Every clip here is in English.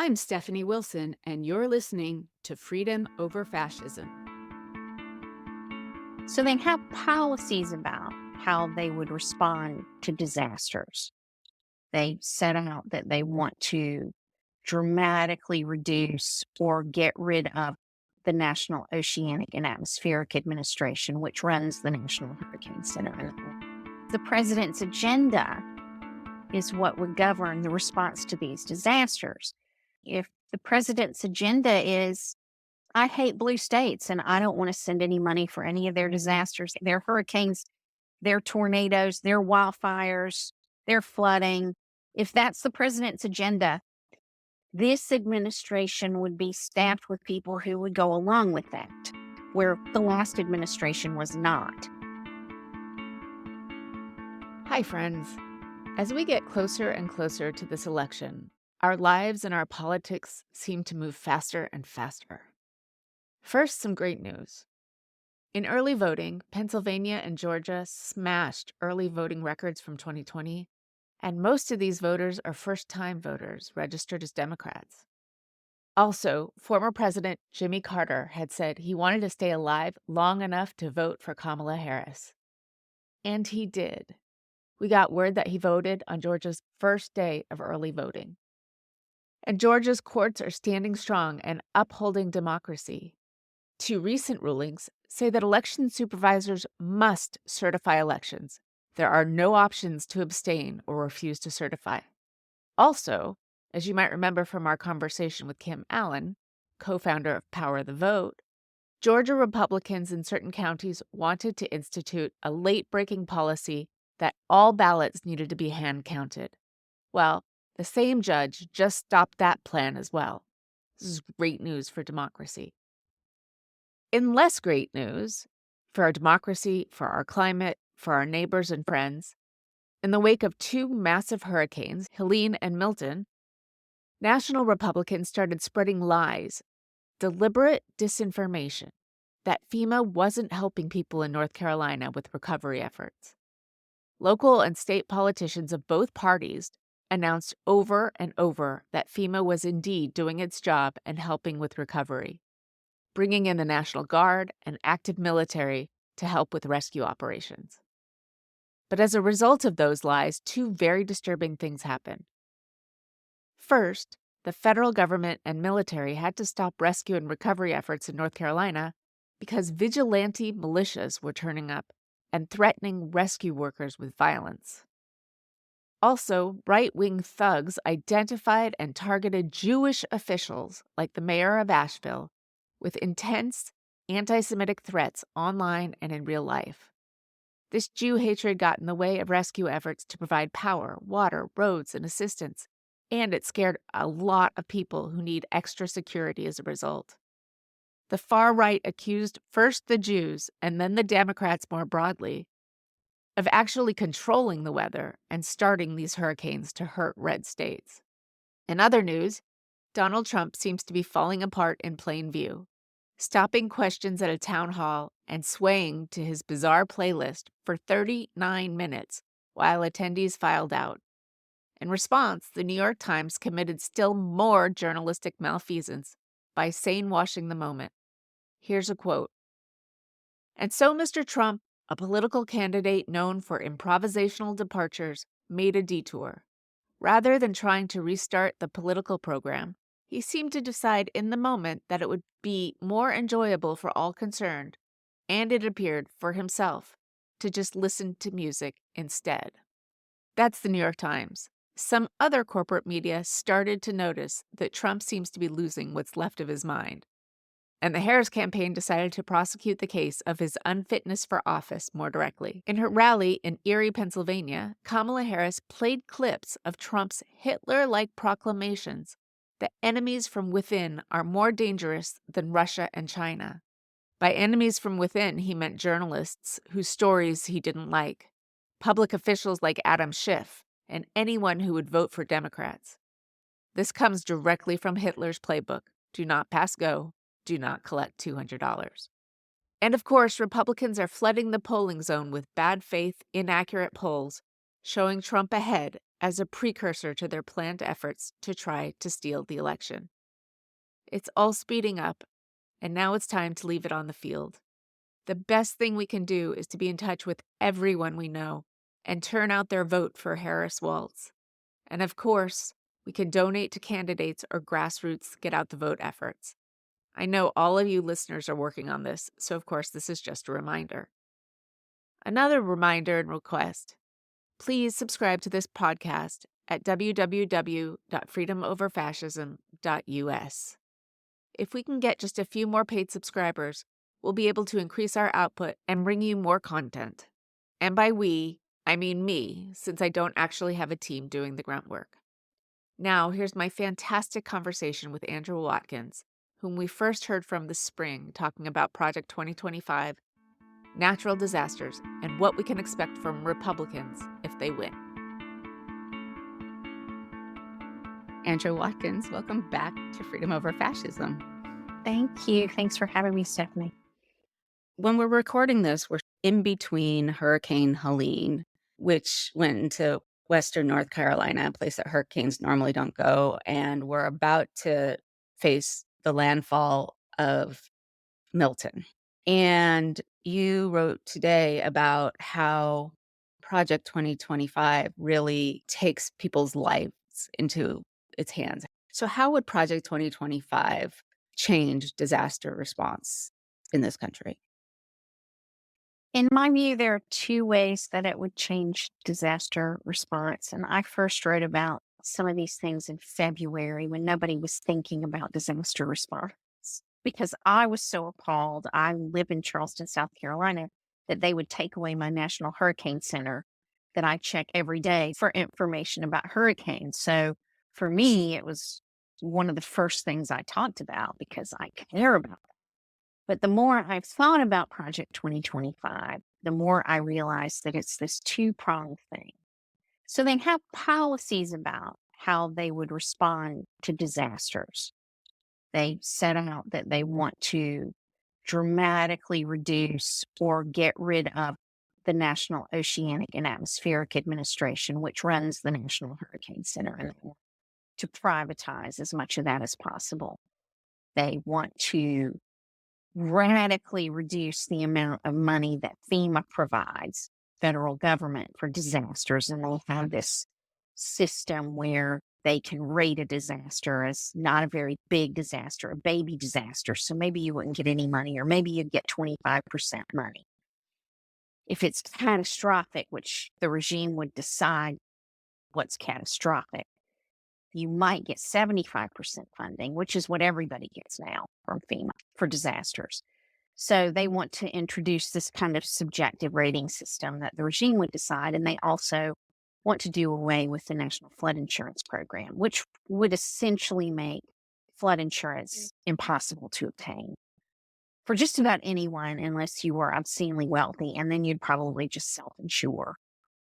I'm Stephanie Wilson, and you're listening to Freedom Over Fascism. So they have policies about how they would respond to disasters. They set out that they want to dramatically reduce or get rid of the National Oceanic and Atmospheric Administration, which runs the National Hurricane Center. The president's agenda is what would govern the response to these disasters. If the president's agenda is I hate blue states and I don't want to send any money for any of their disasters, their hurricanes, their tornadoes, their wildfires, their flooding. If that's the president's agenda, this administration would be staffed with people who would go along with that, where the last administration was not. Hi, friends. As we get closer and closer to this election, our lives and our politics seem to move faster and faster. First, some great news. In early voting, Pennsylvania and Georgia smashed early voting records from 2020, and most of these voters are first-time voters registered as Democrats. Also, former President Jimmy Carter had said he wanted to stay alive long enough to vote for Kamala Harris. And he did. We got word that he voted on Georgia's first day of early voting. And Georgia's courts are standing strong and upholding democracy. Two recent rulings say that election supervisors must certify elections. There are no options to abstain or refuse to certify. Also, as you might remember from our conversation with Kim Allen, co-founder of Power of the Vote, Georgia Republicans in certain counties wanted to institute a late-breaking policy that all ballots needed to be hand-counted. Well, the same judge just stopped that plan as well. This is great news for democracy. In less great news, for our democracy, for our climate, for our neighbors and friends, in the wake of two massive hurricanes, Helene and Milton, national Republicans started spreading lies, deliberate disinformation, that FEMA wasn't helping people in North Carolina with recovery efforts. Local and state politicians of both parties announced over and over that FEMA was indeed doing its job and helping with recovery, bringing in the National Guard and active military to help with rescue operations. But as a result of those lies, two very disturbing things happened. First, the federal government and military had to stop rescue and recovery efforts in North Carolina because vigilante militias were turning up and threatening rescue workers with violence. Also, right-wing thugs identified and targeted Jewish officials, like the mayor of Asheville, with intense anti-Semitic threats online and in real life. This Jew hatred got in the way of rescue efforts to provide power, water, roads, and assistance, and it scared a lot of people who need extra security as a result. The far right accused first the Jews and then the Democrats more broadly of actually controlling the weather and starting these hurricanes to hurt red states. In other news, Donald Trump seems to be falling apart in plain view, stopping questions at a town hall and swaying to his bizarre playlist for 39 minutes while attendees filed out. In response, the New York Times committed still more journalistic malfeasance by sane-washing the moment. Here's a quote. "And so Mr. Trump, a political candidate known for improvisational departures, made a detour. Rather than trying to restart the political program, he seemed to decide in the moment that it would be more enjoyable for all concerned, and it appeared for himself, to just listen to music instead." That's the New York Times. Some other corporate media started to notice that Trump seems to be losing what's left of his mind. And the Harris campaign decided to prosecute the case of his unfitness for office more directly. In her rally in Erie, Pennsylvania, Kamala Harris played clips of Trump's Hitler-like proclamations that enemies from within are more dangerous than Russia and China. By enemies from within, he meant journalists whose stories he didn't like, public officials like Adam Schiff, and anyone who would vote for Democrats. This comes directly from Hitler's playbook: do not pass go, do not collect $200. And of course, Republicans are flooding the polling zone with bad faith, inaccurate polls showing Trump ahead as a precursor to their planned efforts to try to steal the election. It's all speeding up, and now it's time to leave it on the field. The best thing we can do is to be in touch with everyone we know and turn out their vote for Harris Waltz. And of course, we can donate to candidates or grassroots get out the vote efforts. I know all of you listeners are working on this, so of course, this is just a reminder. Another reminder and request: please subscribe to this podcast at www.freedomoverfascism.us. If we can get just a few more paid subscribers, we'll be able to increase our output and bring you more content. And by we, I mean me, since I don't actually have a team doing the groundwork. Now, here's my fantastic conversation with Andra Watkins, whom we first heard from this spring talking about Project 2025, natural disasters, and what we can expect from Republicans if they win. Andra Watkins, welcome back to Freedom Over Fascism. Thank you. Thanks for having me, Stephanie. When we're recording this, we're in between Hurricane Helene, which went into Western North Carolina, a place that hurricanes normally don't go, and we're about to face the landfall of Milton. And you wrote today about how Project 2025 really takes people's lives into its hands. So how would Project 2025 change disaster response in this country? In my view, there are two ways that it would change disaster response. And I first wrote about some of these things in February when nobody was thinking about disaster response because I was so appalled. I live in Charleston, South Carolina, that they would take away my National Hurricane Center that I check every day for information about hurricanes. So for me, it was one of the first things I talked about because I care about it. But the more I've thought about Project 2025, the more I realize that it's this two-pronged thing. So they have policies about how they would respond to disasters. They set out that they want to dramatically reduce or get rid of the National Oceanic and Atmospheric Administration, which runs the National Hurricane Center, and they want to privatize as much of that as possible. They want to radically reduce the amount of money that FEMA provides, federal government, for disasters. And they have this system where they can rate a disaster as not a very big disaster, a baby disaster. So maybe you wouldn't get any money, or maybe you'd get 25% money. If it's catastrophic, which the regime would decide what's catastrophic, you might get 75% funding, which is what everybody gets now from FEMA for disasters. So they want to introduce this kind of subjective rating system that the regime would decide. And they also want to do away with the National Flood Insurance Program, which would essentially make flood insurance impossible to obtain for just about anyone unless you were obscenely wealthy. And then you'd probably just self-insure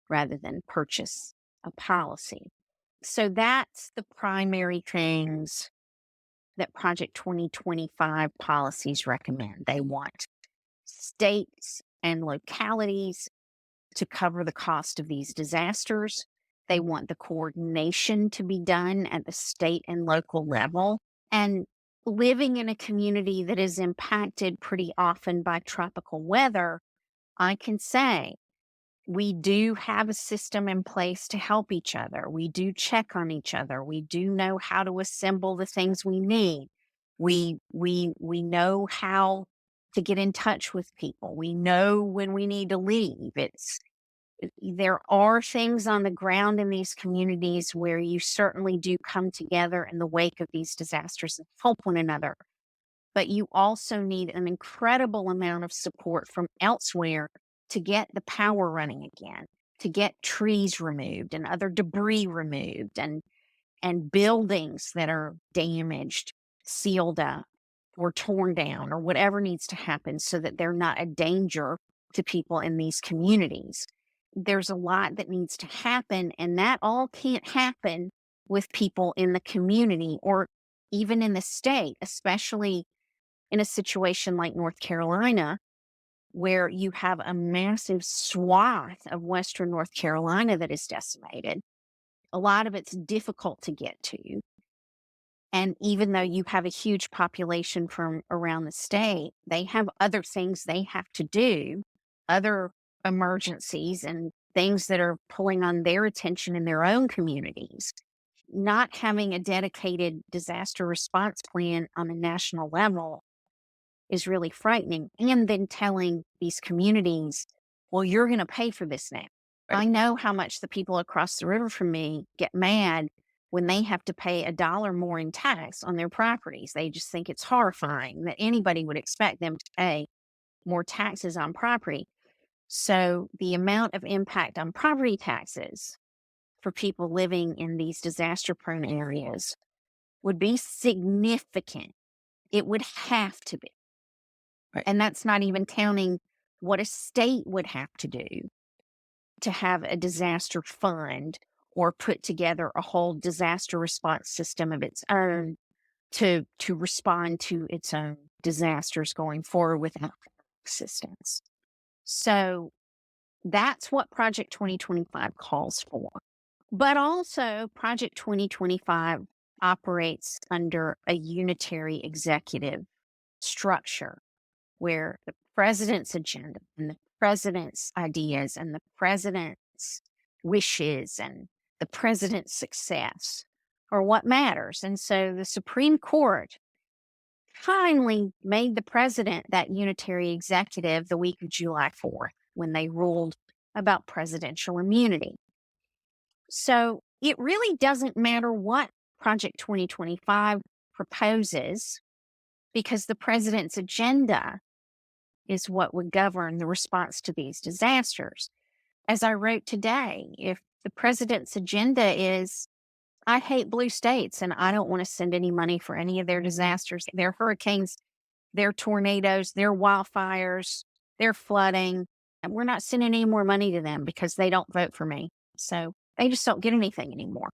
rather than purchase a policy. So that's the primary things that Project 2025 policies recommend. They want states and localities to cover the cost of these disasters. They want the coordination to be done at the state and local level. And living in a community that is impacted pretty often by tropical weather, I can say we do have a system in place to help each other. We do check on each other. We do know how to assemble the things we need. We know how to get in touch with people. We know when we need to leave. There are things on the ground in these communities where you certainly do come together in the wake of these disasters and help one another. But you also need an incredible amount of support from elsewhere to get the power running again, to get trees removed and other debris removed, and buildings that are damaged, sealed up, or torn down, or whatever needs to happen so that they're not a danger to people in these communities. There's a lot that needs to happen, and that all can't happen with people in the community or even in the state, especially in a situation like North Carolina, where you have a massive swath of Western North Carolina that is decimated. A lot of it's difficult to get to. And even though you have a huge population from around the state, they have other things they have to do, other emergencies and things that are pulling on their attention in their own communities. Not having a dedicated disaster response plan on a national level is really frightening. And then telling these communities, well, you're going to pay for this now. Right. I know how much the people across the river from me get mad when they have to pay $1 more in tax on their properties. They just think it's horrifying that anybody would expect them to pay more taxes on property. So the amount of impact on property taxes for people living in these disaster prone areas would be significant. It would have to be. Right. And that's not even counting what a state would have to do to have a disaster fund or put together a whole disaster response system of its own to respond to its own disasters going forward without assistance. So that's what Project 2025 calls for. But also, Project 2025 operates under a unitary executive structure where the president's agenda and the president's ideas and the president's wishes and the president's success are what matters. And so the Supreme Court finally made the president that unitary executive the week of July 4th when they ruled about presidential immunity. So it really doesn't matter what Project 2025 proposes because the president's agenda is what would govern the response to these disasters. As I wrote today, if the president's agenda is, I hate blue states and I don't want to send any money for any of their disasters, their hurricanes, their tornadoes, their wildfires, their flooding, and we're not sending any more money to them because they don't vote for me. So they just don't get anything anymore.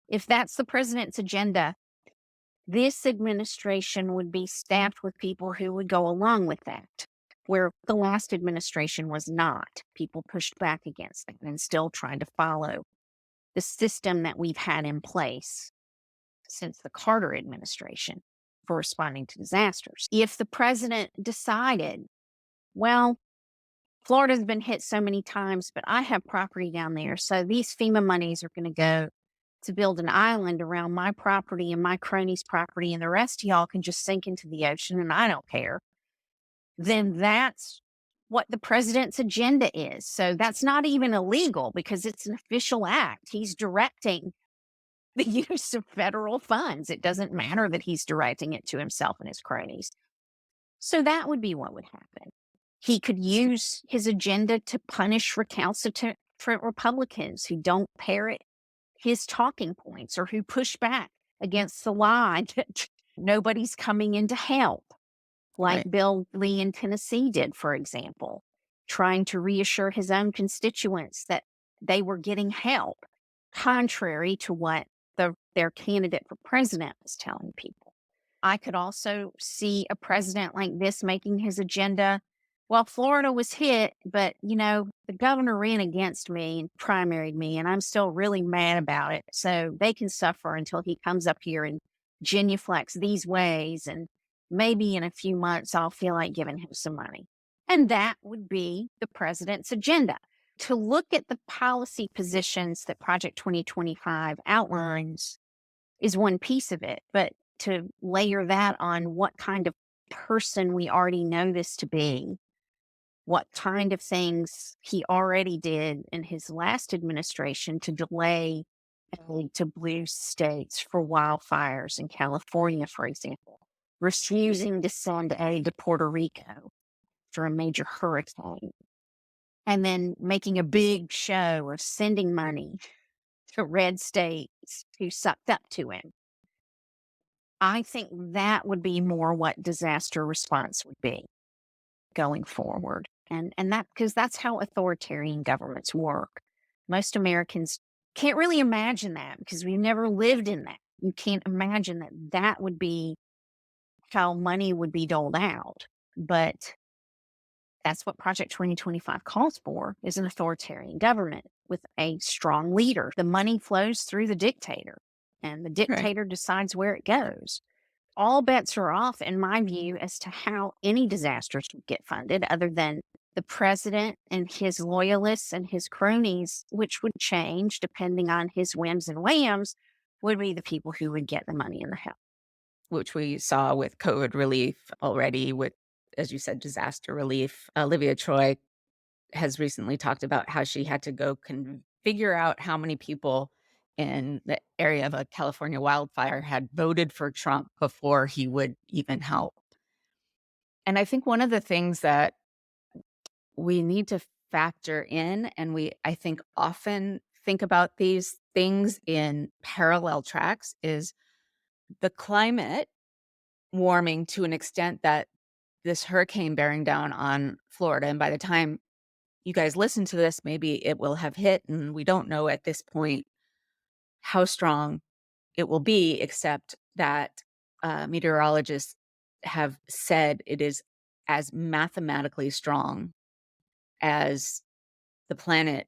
If that's the president's agenda, this administration would be staffed with people who would go along with that, where the last administration was not. People pushed back against that and still trying to follow the system that we've had in place since the Carter administration for responding to disasters. If the president decided, well, Florida's been hit so many times, but I have property down there, so these FEMA monies are going to go to build an island around my property and my cronies' property, and the rest of y'all can just sink into the ocean and I don't care, then that's what the president's agenda is. So that's not even illegal because it's an official act. He's directing the use of federal funds. It doesn't matter that he's directing it to himself and his cronies. So that would be what would happen. He could use his agenda to punish recalcitrant Republicans who don't parrot his talking points or who push back against the lie that nobody's coming in to help, like Right. Bill Lee in Tennessee did, for example, trying to reassure his own constituents that they were getting help, contrary to what their candidate for president was telling people. I could also see a president like this making his agenda. Well, Florida was hit, but the governor ran against me and primaried me, and I'm still really mad about it. So they can suffer until he comes up here and genuflects these ways. And maybe in a few months, I'll feel like giving him some money. And that would be the president's agenda. To look at the policy positions that Project 2025 outlines is one piece of it, but to layer that on what kind of person we already know this to be, what kind of things he already did in his last administration to delay aid to blue states for wildfires in California, for example, refusing to send aid to Puerto Rico for a major hurricane, and then making a big show of sending money to red states who sucked up to him. I think that would be more what disaster response would be going forward. And that because that's how authoritarian governments work. Most Americans can't really imagine that because we've never lived in that. You can't imagine that that would be how money would be doled out. But That's what Project 2025 calls for, is an authoritarian government with a strong leader. The money flows through the dictator, and the Right. dictator decides where it goes. All bets are off, in my view, as to how any disasters would get funded, other than the president and his loyalists and his cronies, which would change depending on his whims and whams, would be the people who would get the money and the help. Which we saw with COVID relief already with, as you said, disaster relief. Olivia Troy has recently talked about how she had to go figure out how many people in the area of a California wildfire had voted for Trump before he would even help. And I think one of the things that we need to factor in, and I think, often think about these things in parallel tracks, is the climate warming to an extent that this hurricane bearing down on Florida. And by the time you guys listen to this, maybe it will have hit, and we don't know at this point how strong it will be, except that meteorologists have said it is as mathematically strong as the planet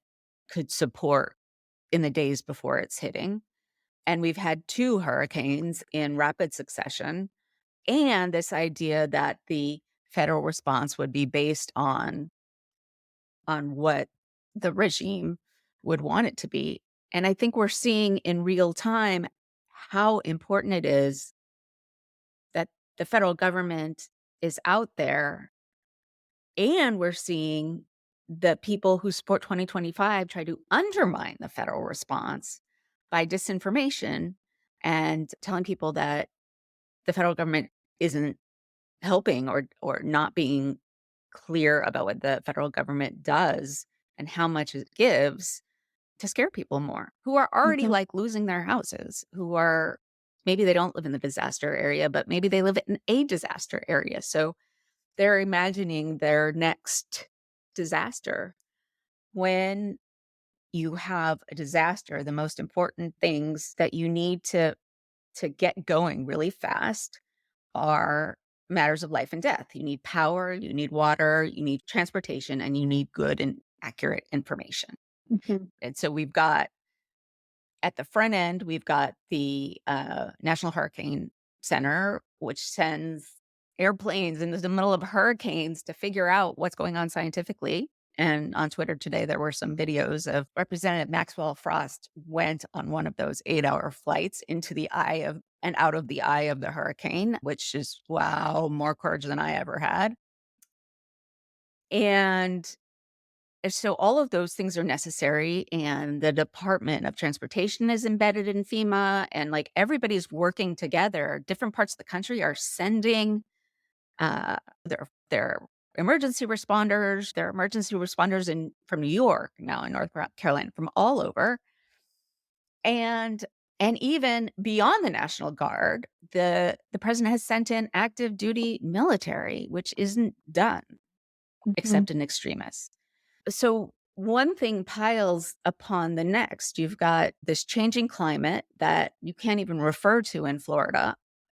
could support in the days before it's hitting. And we've had two hurricanes in rapid succession. And this idea that the federal response would be based on what the regime would want it to be. And I think we're seeing in real time how important it is that the federal government is out there. And we're seeing the people who support 2025 try to undermine the federal response by disinformation and telling people that the federal government isn't helping, or not being clear about what the federal government does and how much it gives, to scare people more who are already, Mhm. like, losing their houses, who are, maybe they don't live in the disaster area, but maybe they live in a disaster area. So they're imagining their next disaster. When you have a disaster, the most important things that you need to get going really fast are matters of life and death. You need power, you need water, you need transportation, and you need good and accurate information. Mhm. And so we've got, at the front end, we've got the National Hurricane Center, which sends airplanes into the middle of hurricanes to figure out what's going on scientifically. And on Twitter today, there were some videos of Representative Maxwell Frost went on one of those 8-hour flights into the eye of and out of the eye of the hurricane, which is, wow, more courage than I ever had. And so all of those things are necessary, and the Department of Transportation is embedded in FEMA, and, like, everybody's working together. Different parts of the country are sending their emergency responders in from New York, now in North Carolina, from all over. And even beyond the National Guard, the president has sent in active duty military, which isn't done Mhm. except in extremis. So one thing piles upon the next. You've got this changing climate that you can't even refer to in Florida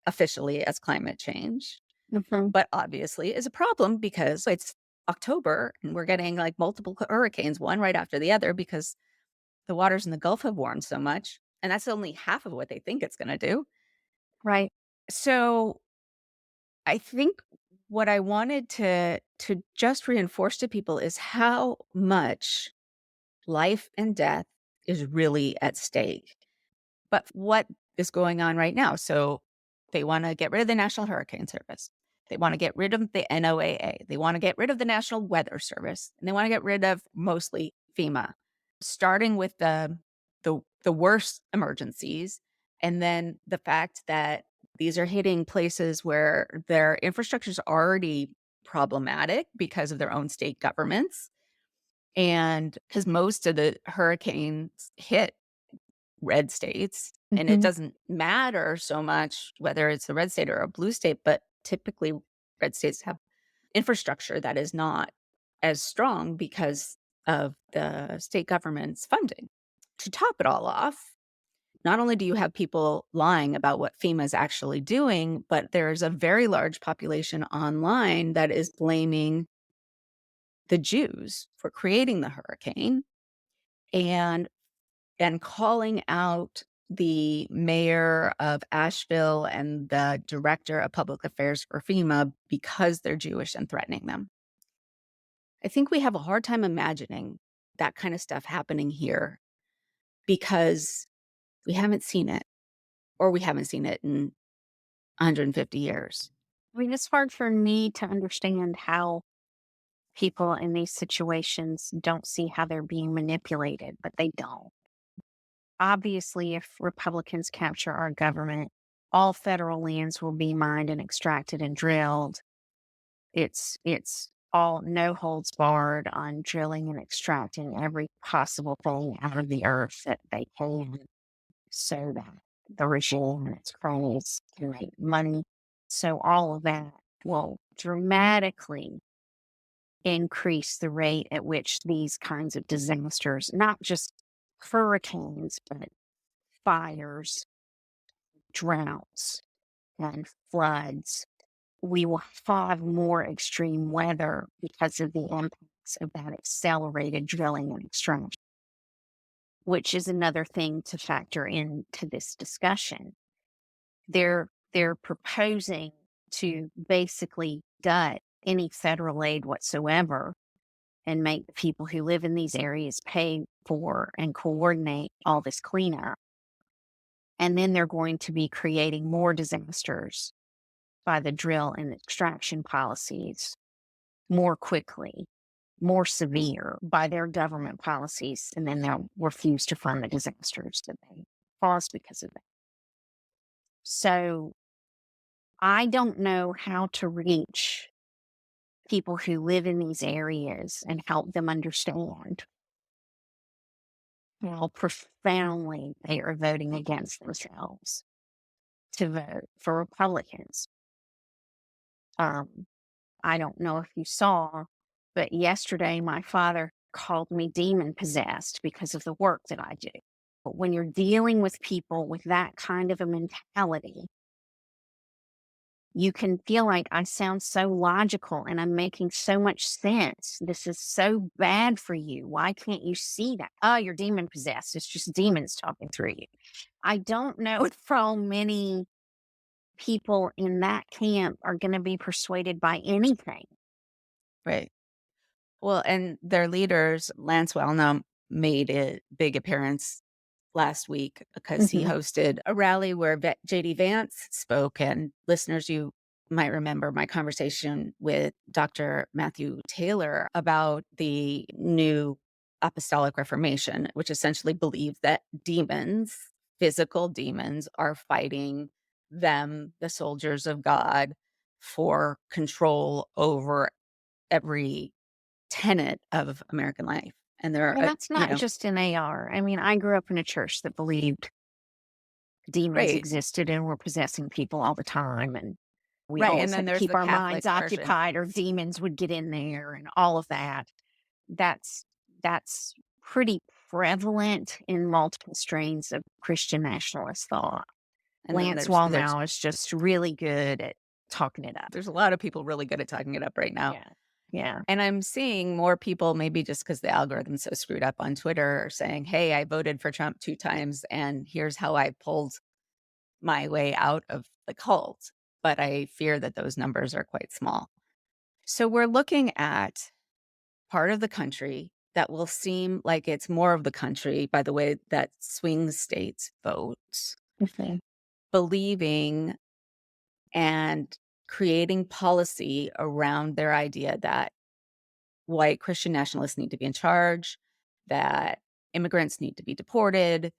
officially as climate change, Mhm. but obviously is a problem because it's October and we're getting, like, multiple hurricanes, one right after the other, because the waters in the Gulf have warmed so much. And that's only half of what they think it's going to do. Right. So I think what I wanted to just reinforce to people is how much life and death is really at stake. But what is going on right now? So they want to get rid of the National Hurricane Service. They want to get rid of the NOAA. They want to get rid of the National Weather Service. And they want to get rid of mostly FEMA, starting with the worst emergencies. And then the fact that these are hitting places where their infrastructure is already problematic because of their own state governments. And because most of the hurricanes hit red states, and it Mhm. doesn't matter so much whether it's a red state or a blue state, but typically red states have infrastructure that is not as strong because of the state government's funding. To top it all off, not only do you have people lying about what FEMA is actually doing, but there's a very large population online that is blaming the Jews for creating the hurricane and calling out the mayor of Asheville and the director of public affairs for FEMA because they're Jewish and threatening them. I think we have a hard time imagining that kind of stuff happening here because we haven't seen it, or we haven't seen it in 150 years. I mean, it's hard for me to understand how people in these situations don't see how they're being manipulated, but they don't. Obviously, if Republicans capture our government, all federal lands will be mined and extracted and drilled. It's all no holds barred on drilling and extracting every possible thing out of the earth that they can so that the regime and its cronies can make money. So all of that will dramatically increase the rate at which these kinds of disasters, not just hurricanes, but fires, droughts, and floods, we will have more extreme weather because of the impacts of that accelerated drilling and extraction, which is another thing to factor into this discussion. They're proposing to basically gut any federal aid whatsoever and make the people who live in these areas pay for and coordinate all this cleanup. And then they're going to be creating more disasters by the drill and extraction policies more quickly, more severe by their government policies. And then they'll refuse to fund the disasters that they caused because of that. So I don't know how to reach people who live in these areas and help them understand how profoundly they are voting against themselves to vote for Republicans. I don't know if you saw, but yesterday my father called me demon possessed because of the work that I do. But when you're dealing with people with that kind of a mentality, you can feel like I sound so logical and I'm making so much sense. This is so bad for you. Why can't you see that? Oh, you're demon possessed. It's just demons talking through you. I don't know if so many people in that camp are going to be persuaded by anything. Right. Well, and their leaders, Lance Wallnau, made a big appearance last week because he Mhm. hosted a rally where JD Vance spoke. And listeners, you might remember my conversation with Dr. Matthew Taylor about the new apostolic reformation, which essentially believes that demons, physical demons, are fighting them, the soldiers of God, for control over every tenet of American life. And there are, Well, that's not just an AR. I mean, I grew up in a church that believed demons right, existed and were possessing people all the time. And we right. And always then had to there's keep the our Catholic minds version. occupied or demons would get in there and all of that. That's that's pretty prevalent in multiple strains of Christian nationalist thought. And then Lance there's Wallnau is just really good at talking it up. a lot of people really good at talking it up right now. Yeah. Yeah. And I'm seeing more people, maybe just because the algorithm's so screwed up on Twitter, are saying, hey, I voted for Trump 2 times and here's how I pulled my way out of the cult. But I fear that those numbers are quite small. So we're looking at part of the country that will seem like it's more of the country by the way that swing states vote, Mhm. believing and creating policy around their idea that white Christian nationalists need to be in charge, that immigrants need to be deported,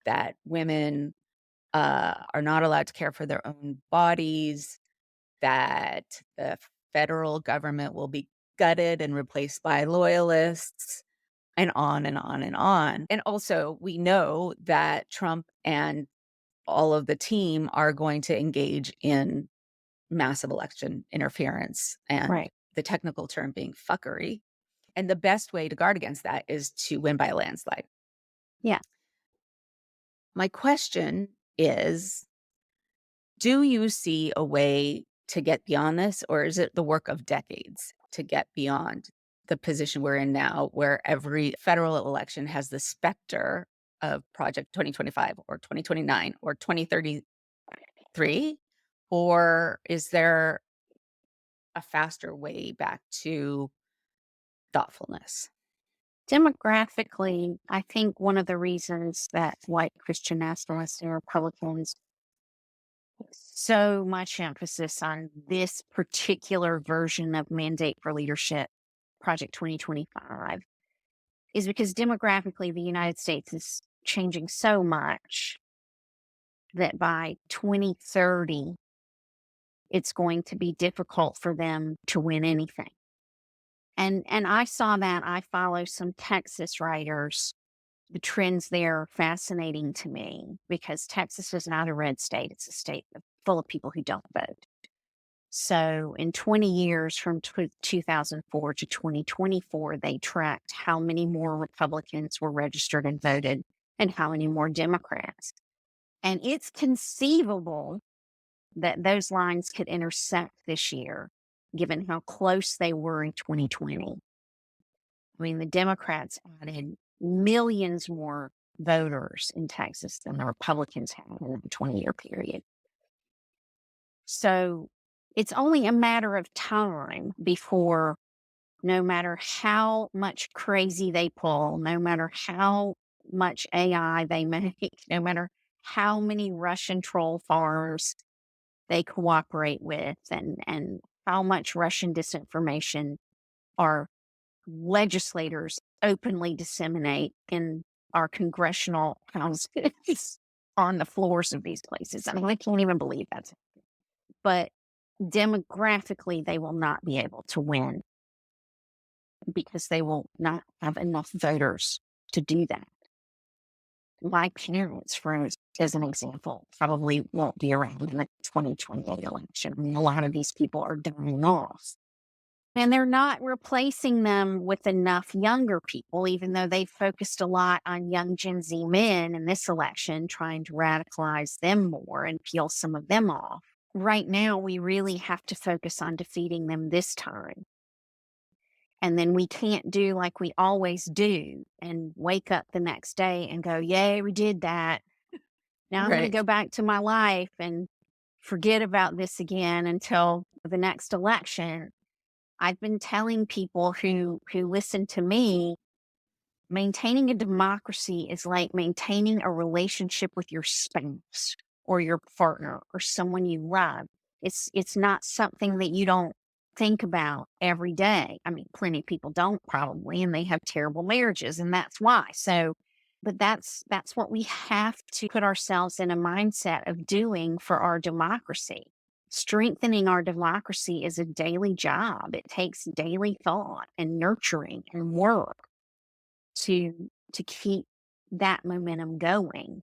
that women are not allowed to care for their own bodies, that the federal government will be gutted and replaced by loyalists, and on and on and on. And also, we know that Trump and all of the team are going to engage in massive election interference, and Right. the technical term being fuckery. And the best way to guard against that is to win by a landslide. Yeah. My question is, do you see a way to get beyond this, or is it the work of decades to get beyond the position we're in now, where every federal election has the specter of Project 2025 or 2029 or 2033? Or is there a faster way back to thoughtfulness? Demographically, I think one of the reasons that white Christian nationalists and Republicans put so much emphasis on this particular version of Mandate for Leadership, Project 2025, is because demographically the United States is changing so much that by 2030, it's going to be difficult for them to win anything. And I saw that. I follow some Texas writers. The trends there are fascinating to me because Texas is not a red state. It's a state full of people who don't vote. So in 20 years from 2004 to 2024, they tracked how many more Republicans were registered and voted and how many more Democrats. And it's conceivable that those lines could intersect this year, given how close they were in 2020. I mean, the Democrats added millions more voters in Texas than the Republicans had in a 20-year period. So it's only a matter of time before, no matter how much crazy they pull, no matter how much AI they make, no matter how many Russian troll farms they cooperate with, and how much Russian disinformation our legislators openly disseminate in our congressional houses on the floors of these places. I mean, I can't even believe that. But demographically, they will not be able to win because they will not have enough voters to do that. My parents, as an example, probably won't be around in the 2028 election. I mean, a lot of these people are dying off. And they're not replacing them with enough younger people, even though they focused a lot on young Gen Z men in this election, trying to radicalize them more and peel some of them off. Right now, we really have to focus on defeating them this time. And then we can't do like we always do and wake up the next day and go, yay, we did that. Now I'm going to Right. go back to my life and forget about this again until the next election. I've been telling people who listen to me, maintaining a democracy is like maintaining a relationship with your spouse or your partner or someone you love. It's not something that you don't think about every day. I mean, plenty of people don't probably, and they have terrible marriages, and that's why. So, but that's what we have to put ourselves in a mindset of doing for our democracy. Strengthening our democracy is a daily job. It takes daily thought and nurturing and work to keep that momentum going.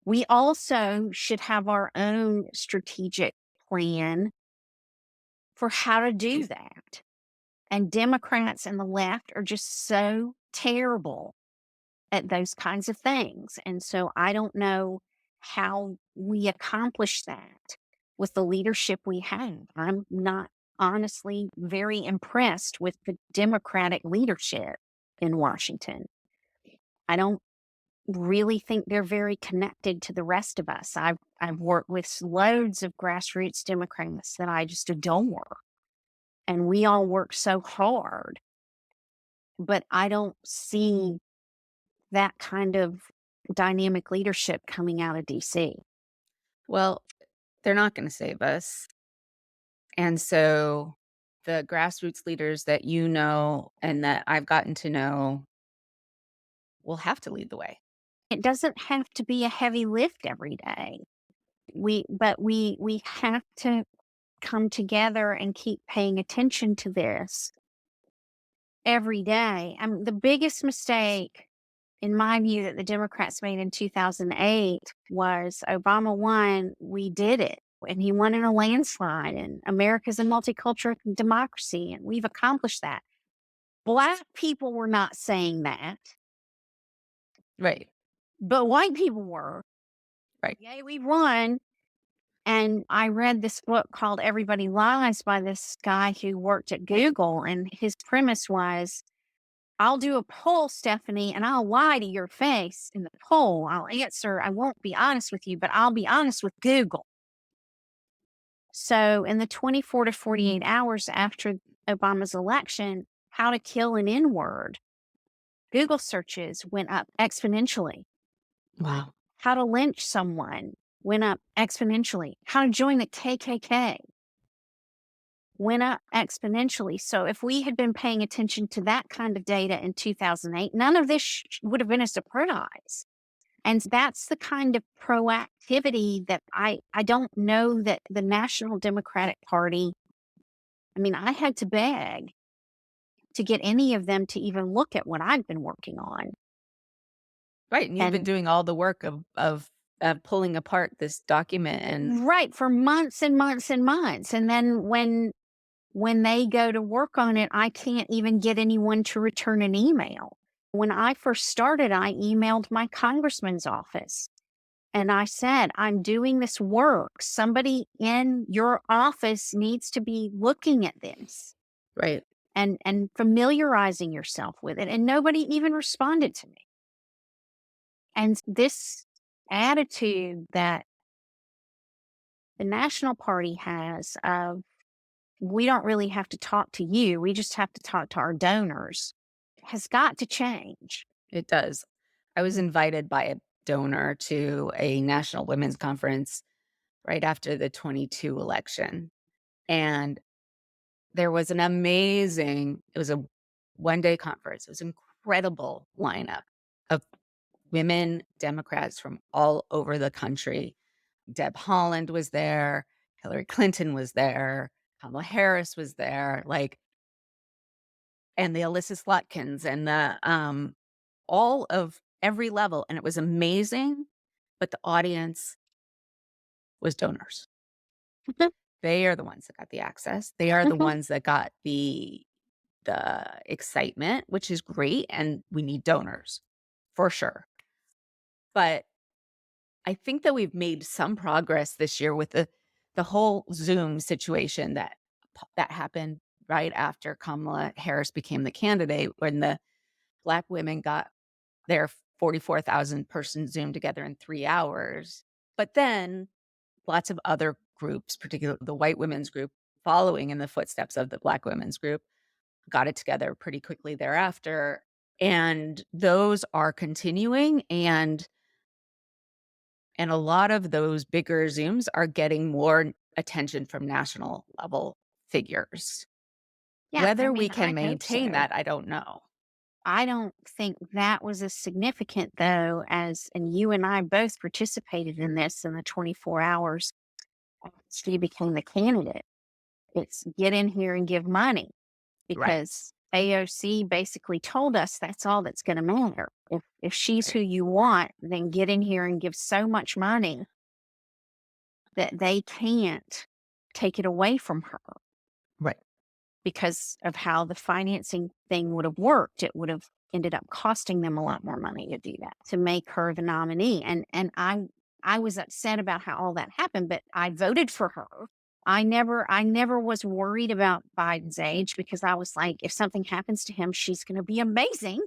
We also should have our own strategic plan for how to do that. And Democrats and the left are just so terrible at those kinds of things. And so I don't know how we accomplish that with the leadership we have. I'm not honestly very impressed with the Democratic leadership in Washington. I don't really think they're very connected to the rest of us. I've worked with loads of grassroots Democrats that I just adore, and we all work so hard, but I don't see that kind of dynamic leadership coming out of DC. Well, they're not gonna save us, and so the grassroots leaders that you know and that I've gotten to know will have to lead the way. It doesn't have to be a heavy lift every day. We have to come together and keep paying attention to this every day. The biggest mistake, in my view, that the Democrats made in 2008 was Obama won, we did it. And he won in a landslide, and America's a multicultural democracy, and we've accomplished that. Black people were not saying that, Right, but white people were. right. Yay, we won. And I read this book called Everybody Lies by this guy who worked at Google. And his premise was, I'll do a poll, Stephanie, and I'll lie to your face in the poll. I'll answer. I won't be honest with you, but I'll be honest with Google. So, in the 24 to 48 hours after Obama's election, how to kill an N word, Google searches went up exponentially. Wow. How to lynch someone went up exponentially. How to join the KKK went up exponentially. So, if we had been paying attention to that kind of data in 2008, none of this would have been a surprise. And that's the kind of proactivity that I don't know that the National Democratic Party, I mean, I had to beg to get any of them to even look at what I've been working on. Right, and you've been And doing all the work of pulling apart this document and right, for months and months and months. And then when they go to work on it, I can't even get anyone to return an email. When I first started, I emailed my congressman's office and I said, I'm doing this work. Somebody in your office needs to be looking at this right. and familiarizing yourself with it. And nobody even responded to me. And this attitude that the National Party has of, we don't really have to talk to you, we just have to talk to our donors, has got to change. It does. I was invited by a donor to a national women's conference right after the 22 election, and there was an amazing it was a one-day conference. It was an incredible lineup of women Democrats from all over the country. Deb Haaland was there, Hillary Clinton was there, Kamala Harris was there, like, and the Alyssa Watkins and the, all of every level, and it was amazing, but the audience was donors. They are the ones that got the access. They are the ones that got the excitement, which is great, and we need donors for sure. But I think that we've made some progress this year with the whole Zoom situation that happened right after Kamala Harris became the candidate when the Black women got their 44,000 person Zoom together in 3 hours. But then lots of other groups, particularly the white women's group following in the footsteps of the Black women's group, got it together pretty quickly thereafter. And those are continuing, and a lot of those bigger Zooms are getting more attention from national level figures. Yeah, I Whether we mean, can I hope maintain so. that, I don't know. I don't think that was as significant though as, and you and I both participated in this in the 24 hours she became the candidate. It's get in here and give money Right, because AOC basically told us that's all that's going to matter. If she's right, who you want, then get in here and give so much money that they can't take it away from her right. because of how the financing thing would have worked. It would have ended up costing them a lot more money to do that, to make her the nominee. And I was upset about how all that happened, but I voted for her. I never was worried about Biden's age because I was like, if something happens to him, she's going to be amazing.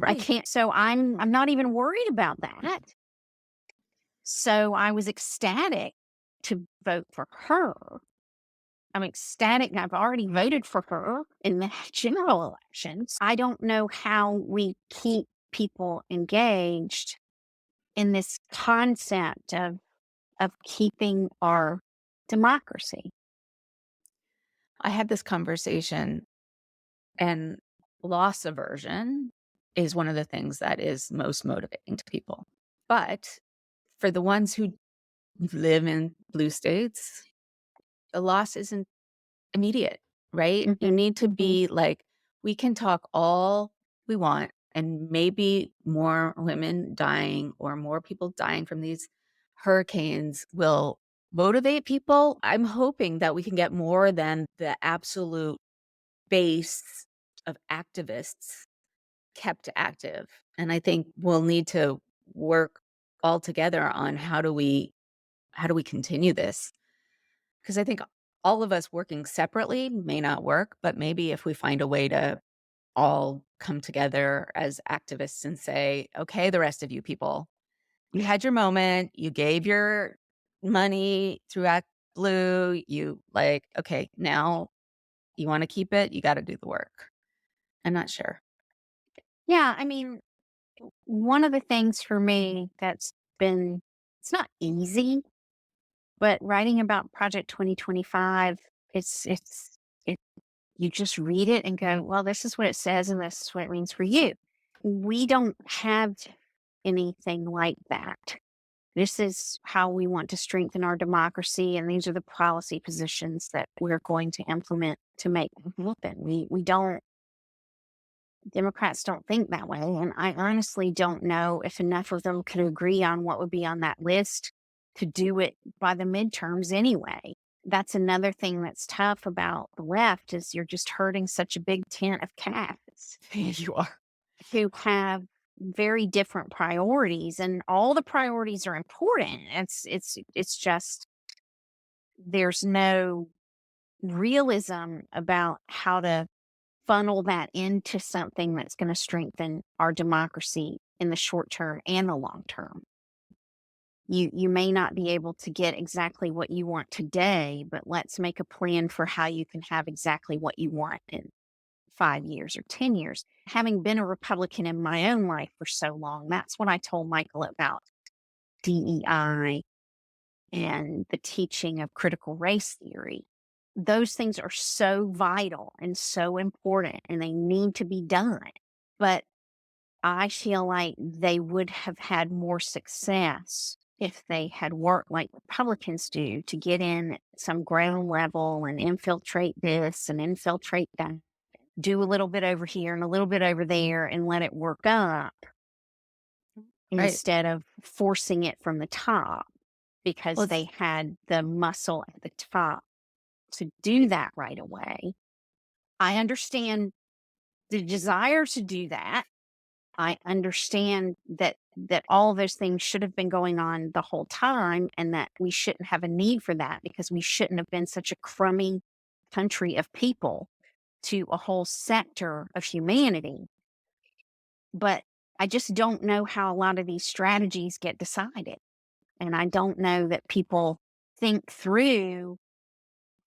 I Right. can't, so I'm not even worried about that. So I was ecstatic to vote for her. I'm ecstatic. I've already voted for her in the general elections. I don't know how we keep people engaged in this concept of keeping our democracy. I had this conversation, and loss aversion is one of the things that is most motivating to people. But for the ones who live in blue states, the loss isn't immediate, right? You Mhm, need to mhm. be like, we can talk all we want, and maybe more women dying or more people dying from these hurricanes will motivate people. I'm hoping that we can get more than the absolute base of activists kept active. And I think we'll need to work all together on how do we how do we continue this? Because I think all of us working separately may not work, but maybe if we find a way to all come together as activists and say, okay, the rest of you people, you had your moment, you gave your money through Act Blue, you like, okay, now you want to keep it, you got to do the work. I'm not sure. Yeah, I mean, one of the things for me that's been it's not easy, but writing about Project 2025, it you just read it and go, "Well, this is what it says and this is what it means for you." We don't have anything like that. This is how we want to strengthen our democracy, and these are the policy positions that we're going to implement to make them happen. We don't Democrats don't think that way, and I honestly don't know if enough of them could agree on what would be on that list to do it by the midterms anyway. That's another thing that's tough about the left is you're just hurting such a big tent of cats You are. who have very different priorities, and all the priorities are important. It's just there's no realism about how to funnel that into something that's going to strengthen our democracy in the short term and the long term. You may not be able to get exactly what you want today, but let's make a plan for how you can have exactly what you want in 5 years or 10 years. Having been a Republican in my own life for so long, that's what I told Michael about DEI and the teaching of critical race theory. Those things are so vital and so important, and they need to be done. But I feel like they would have had more success if they had worked like Republicans do to get in at some ground level and infiltrate this and infiltrate that, do a little bit over here and a little bit over there and let it work up Right. instead of forcing it from the top Well, because it's they had the muscle at the top to do that right away. I understand the desire to do that. I understand that all those things should have been going on the whole time and that we shouldn't have a need for that because we shouldn't have been such a crummy country of people to a whole sector of humanity. But I just don't know how a lot of these strategies get decided. And I don't know that people think through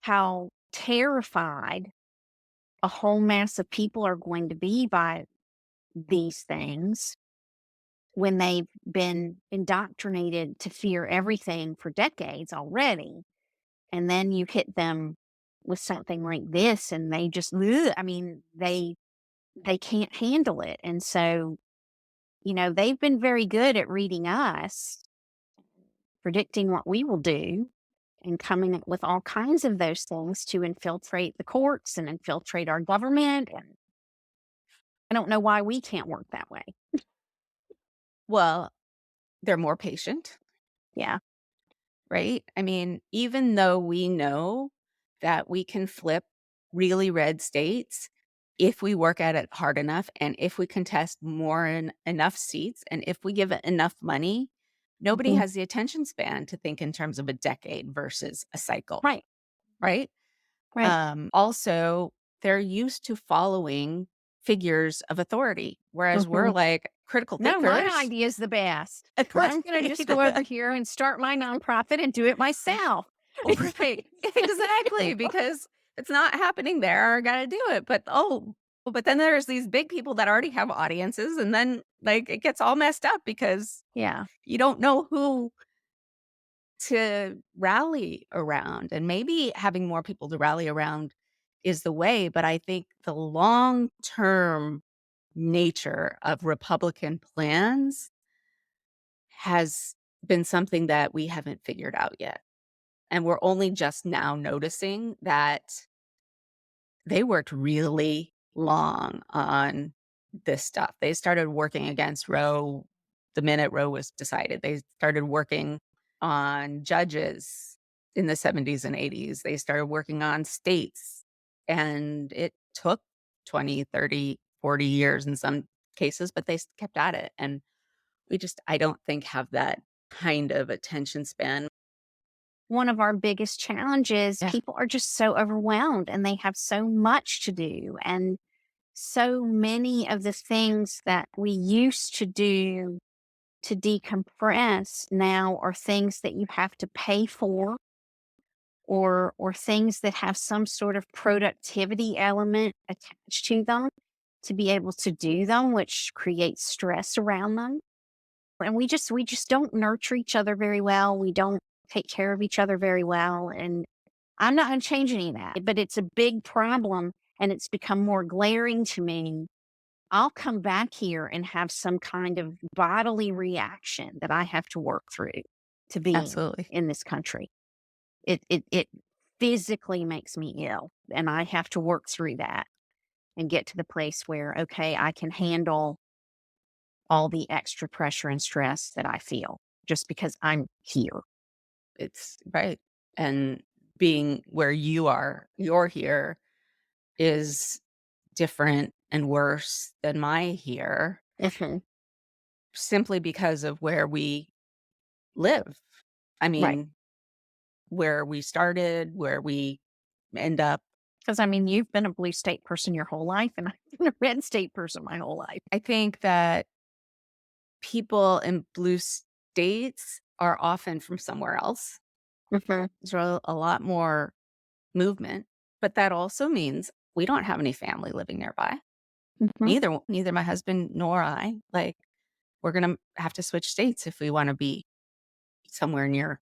how terrified a whole mass of people are going to be by these things when they've been indoctrinated to fear everything for decades already. And then you hit them with something like this and they just, ugh, I mean, they can't handle it. And so, they've been very good at reading us, predicting what we will do, and coming up with all kinds of those things to infiltrate the courts and infiltrate our government. And I don't know why we can't work that way. well, they're more patient, Yeah. right? I mean, even though we know that we can flip really red states if we work at it hard enough and if we contest more in enough seats and if we give it enough money, nobody Mhm. has the attention span to think in terms of a decade versus a cycle, Right. right? Right. Also, they're used to following figures of authority, whereas we're Mhm. like critical No, my thinkers. idea is the best. Right. I'm gonna just go over here and start my nonprofit and do it myself. Right. Exactly, because it's not happening there, I gotta do it, but then there's these big people that already have audiences, and then, like, it gets all messed up because Yeah. you don't know who to rally around, and maybe having more people to rally around is the way, but I think the long-term nature of Republican plans has been something that we haven't figured out yet, and we're only just now noticing that they worked really long on this stuff. They started working against Roe the minute Roe was decided. They started working on judges in the 70s and 80s. They started working on states, and it took 20, 30, 40 years in some cases, but they kept at it. And we just, I don't think, have that kind of attention span. one of our biggest challenges. Yeah, People are just so overwhelmed and they have so much to do. And so many of the things that we used to do to decompress now are things that you have to pay for, or things that have some sort of productivity element attached to them to be able to do them, which creates stress around them. And we just don't nurture each other very well. We don't take care of each other very well. And I'm not going to change any of that, but it's a big problem and it's become more glaring to me. I'll come back here and have some kind of bodily reaction that I have to work through to being absolutely. in this country. It physically makes me ill, and I have to work through that and get to the place where, okay, I can handle all the extra pressure and stress that I feel just because I'm here. It's right. And being where you're here is different and worse than my here Mhm. simply because of where we live. I Right. mean, where we started, where we end up. Because I mean, you've been a blue state person your whole life, and I've been a red state person my whole life. I think that people in blue states are often from somewhere else. Mhm. There's a lot more movement, but that also means we don't have any family living nearby. Mhm. Neither my husband nor I. Like, we're gonna have to switch states if we wanna be somewhere near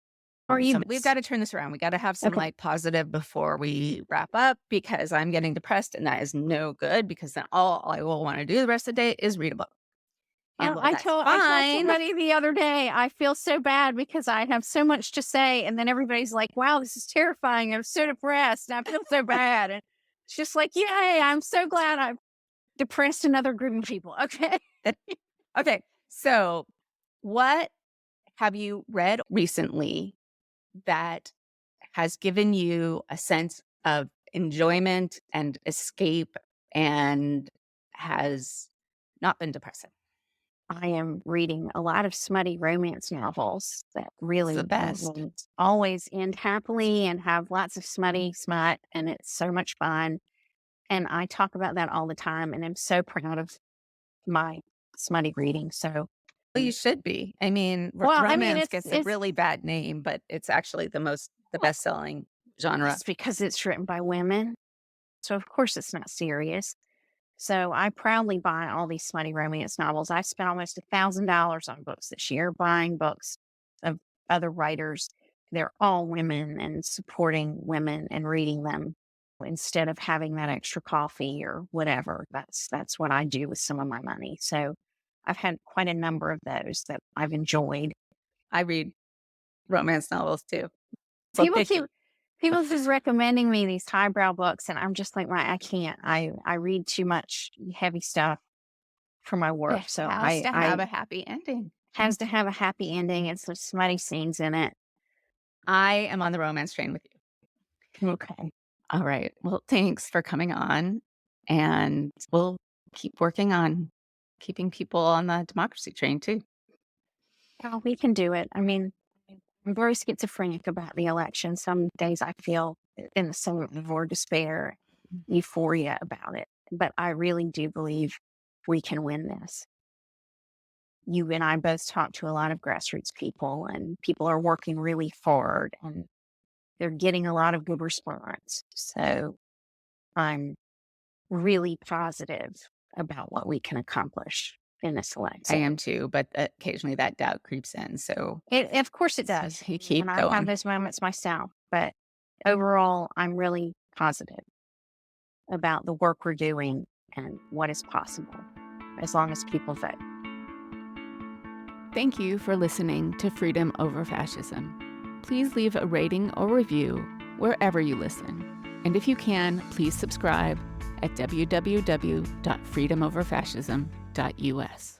Or some even we've gotta turn this around. We gotta have some, okay. like, positive before we wrap up because I'm getting depressed, and that is no good because then all I will wanna do the rest of the day is read a book. And while that's I told fine. somebody the other day, I feel so bad because I have so much to say, and then everybody's like, "Wow, this is terrifying. I'm so depressed, and I feel so bad." And it's just like, "Yay! I'm so glad I've depressed another group of people." Okay. That okay, so what have you read recently that has given you a sense of enjoyment and escape and has not been depressing? I am reading a lot of smutty romance novels that It's the really best. always end happily and have lots of smutty smut, and it's so much fun. And I talk about that all the time, and I'm so proud of my smutty reading. So, Well, you should be. I mean, well, I mean, romance gets a it's really bad name, but it's actually the best-selling genre. it's because it's written by women. So of course it's not serious. So I proudly buy all these smutty romance novels. I spent almost $1,000 on books this year, buying books of other writers. They're all women and supporting women and reading them instead of having that extra coffee or whatever. That's what I do with some of my money. So I've had quite a number of those that I've enjoyed. I read romance novels too, so People picky. keep people keep recommending me these highbrow books, and I'm just like, I can't. I read too much heavy stuff for my It work, so has to have a happy ending. has to have a happy ending and some smutty scenes in it. I am on the romance train with you. Okay. All right. Well, thanks for coming on, and we'll keep working on keeping people on the democracy train too. Well, we can do it. I mean, I'm very schizophrenic about the election. Some days I feel in the same of despair, euphoria about it. But I really do believe we can win this. You and I both talk to a lot of grassroots people, and people are working really hard and they're getting a lot of good response. So I'm really positive about what we can accomplish in this I election. am too, but occasionally that doubt creeps in. So Of course it does. you And keep I have going. those moments myself. But overall, I'm really positive about the work we're doing and what is possible as long as people vote. Thank you for listening to Freedom Over Fascism. Please leave a rating or review wherever you listen. And if you can, please subscribe at www.freedomoverfascism.us.